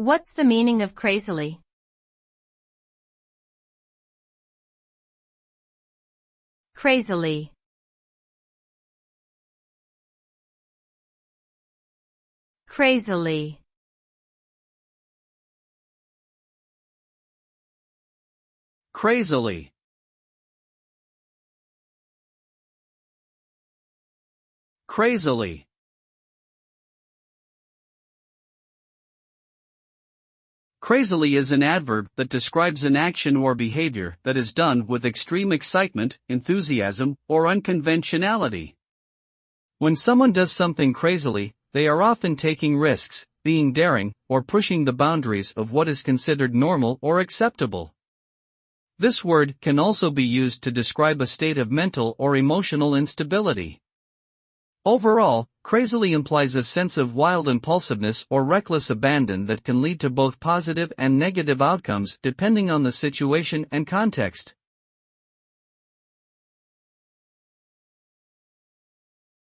What's the meaning of crazily? Crazily. Crazily. Crazily. Crazily. Crazily is an adverb that describes an action or behavior that is done with extreme excitement, enthusiasm, or unconventionality. When someone does something crazily, they are often taking risks, being daring, or pushing the boundaries of what is considered normal or acceptable. This word can also be used to describe a state of mental or emotional instability. Overall, crazily implies a sense of wild impulsiveness or reckless abandon that can lead to both positive and negative outcomes depending on the situation and context.